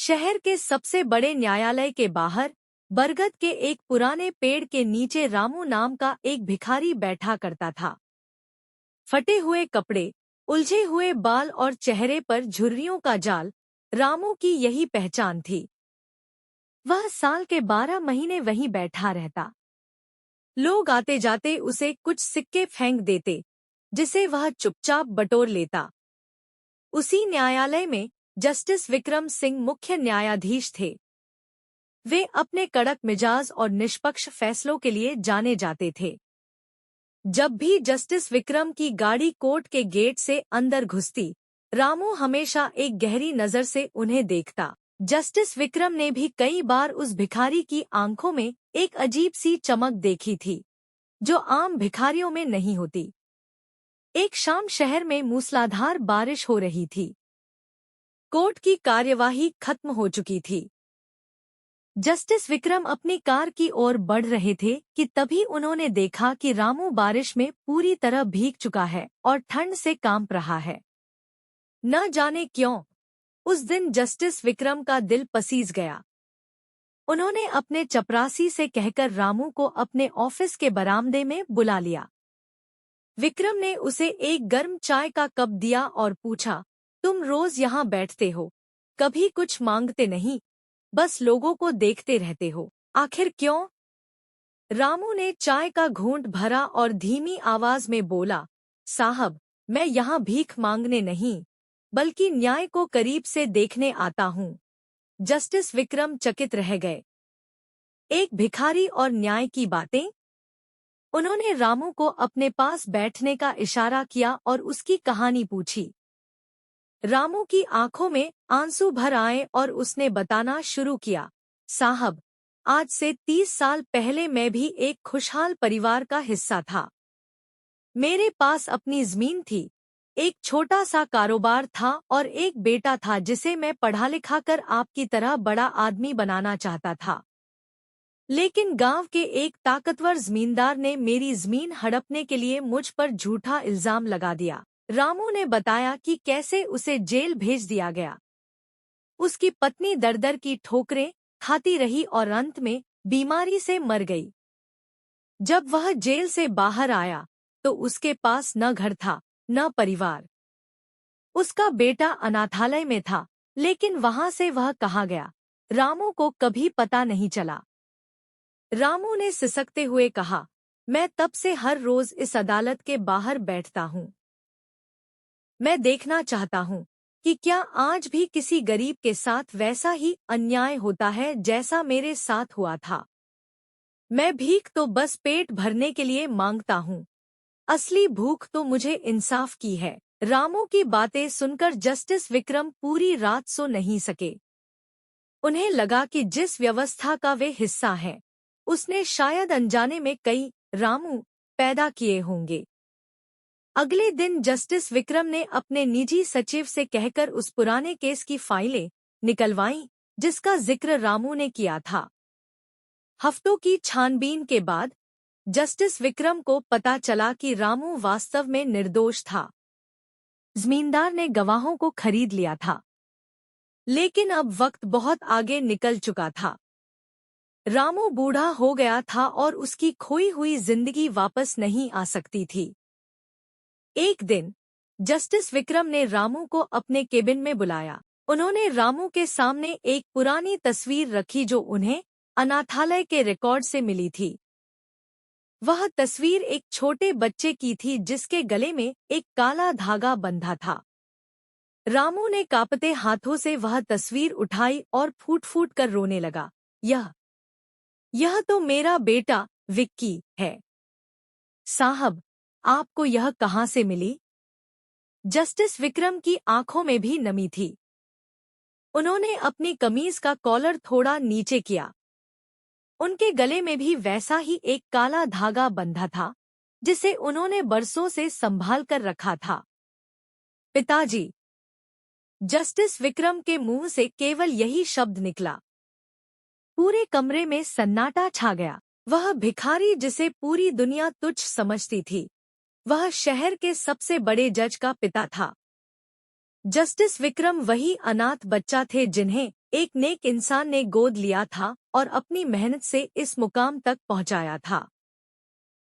शहर के सबसे बड़े न्यायालय के बाहर बरगद के एक पुराने पेड़ के नीचे रामू नाम का एक भिखारी बैठा करता था। फटे हुए कपड़े, उलझे हुए बाल और चेहरे पर झुर्रियों का जाल रामू की यही पहचान थी। वह साल के 12 महीने वहीं बैठा रहता। लोग आते जाते उसे कुछ सिक्के फेंक देते, जिसे वह चुपचाप बटोर लेता। उसी न्यायालय में जस्टिस विक्रम सिंह मुख्य न्यायाधीश थे। वे अपने कड़क मिजाज और निष्पक्ष फैसलों के लिए जाने जाते थे। जब भी जस्टिस विक्रम की गाड़ी कोर्ट के गेट से अंदर घुसती, रामू हमेशा एक गहरी नजर से उन्हें देखता। जस्टिस विक्रम ने भी कई बार उस भिखारी की आंखों में एक अजीब सी चमक देखी थी, जो आम भिखारियों में नहीं होती। एक शाम शहर में मूसलाधार बारिश हो रही थी। कोर्ट की कार्यवाही खत्म हो चुकी थी। जस्टिस विक्रम अपनी कार की ओर बढ़ रहे थे कि तभी उन्होंने देखा कि रामू बारिश में पूरी तरह भीग चुका है और ठंड से कांप रहा है। न जाने क्यों, उस दिन जस्टिस विक्रम का दिल पसीज गया। उन्होंने अपने चपरासी से कहकर रामू को अपने ऑफिस के बरामदे में बुला लिया। विक्रम ने उसे एक गर्म चाय का कप दिया और पूछा, तुम रोज यहाँ बैठते हो, कभी कुछ मांगते नहीं, बस लोगों को देखते रहते हो, आखिर क्यों? रामू ने चाय का घूंट भरा और धीमी आवाज में बोला, साहब, मैं यहाँ भीख मांगने नहीं, बल्कि न्याय को करीब से देखने आता हूँ। जस्टिस विक्रम चकित रह गए। एक भिखारी और न्याय की बातें? उन्होंने रामू को अपने पास बैठने का इशारा किया और उसकी कहानी पूछी। रामू की आंखों में आंसू भर आए और उसने बताना शुरू किया, साहब, आज से 30 साल पहले मैं भी एक खुशहाल परिवार का हिस्सा था। मेरे पास अपनी जमीन थी, एक छोटा सा कारोबार था और एक बेटा था जिसे मैं पढ़ा लिखा कर आपकी तरह बड़ा आदमी बनाना चाहता था। लेकिन गांव के एक ताकतवर जमींदार ने मेरी जमीन हड़पने के लिए मुझ पर झूठा इल्जाम लगा दिया। रामू ने बताया कि कैसे उसे जेल भेज दिया गया। उसकी पत्नी दर-दर की ठोकरें खाती रही और अंत में बीमारी से मर गई। जब वह जेल से बाहर आया तो उसके पास न घर था, न परिवार। उसका बेटा अनाथालय में था, लेकिन वहां से वह कहाँ गया, रामू को कभी पता नहीं चला। रामू ने सिसकते हुए कहा, मैं तब से हर रोज इस अदालत के बाहर बैठता हूँ। मैं देखना चाहता हूँ कि क्या आज भी किसी गरीब के साथ वैसा ही अन्याय होता है जैसा मेरे साथ हुआ था। मैं भीख तो बस पेट भरने के लिए मांगता हूँ, असली भूख तो मुझे इंसाफ की है। रामू की बातें सुनकर जस्टिस विक्रम पूरी रात सो नहीं सके। उन्हें लगा कि जिस व्यवस्था का वे हिस्सा हैं, उसने शायद अनजाने में कई रामू पैदा किए होंगे। अगले दिन जस्टिस विक्रम ने अपने निजी सचिव से कहकर उस पुराने केस की फाइलें निकलवाईं जिसका जिक्र रामू ने किया था। हफ्तों की छानबीन के बाद जस्टिस विक्रम को पता चला कि रामू वास्तव में निर्दोष था। जमींदार ने गवाहों को खरीद लिया था, लेकिन अब वक्त बहुत आगे निकल चुका था। रामू बूढ़ा हो गया था और उसकी खोई हुई जिंदगी वापस नहीं आ सकती थी। एक दिन जस्टिस विक्रम ने रामू को अपने केबिन में बुलाया। उन्होंने रामू के सामने एक पुरानी तस्वीर रखी जो उन्हें अनाथालय के रिकॉर्ड से मिली थी। वह तस्वीर एक छोटे बच्चे की थी जिसके गले में एक काला धागा बंधा था। रामू ने कांपते हाथों से वह तस्वीर उठाई और फूट-फूट कर रोने लगा। यह तो मेरा बेटा विक्की है। साहब, आपको यह कहाँ से मिली? जस्टिस विक्रम की आंखों में भी नमी थी। उन्होंने अपनी कमीज का कॉलर थोड़ा नीचे किया। उनके गले में भी वैसा ही एक काला धागा बंधा था, जिसे उन्होंने बरसों से संभाल कर रखा था। पिताजी। जस्टिस विक्रम के मुंह से केवल यही शब्द निकला। पूरे कमरे में सन्नाटा छा गया। वह भिखारी जिसे पूरी दुनिया तुच्छ समझती थी, वह शहर के सबसे बड़े जज का पिता था। जस्टिस विक्रम वही अनाथ बच्चा थे जिन्हें एक नेक इंसान ने गोद लिया था और अपनी मेहनत से इस मुकाम तक पहुंचाया था।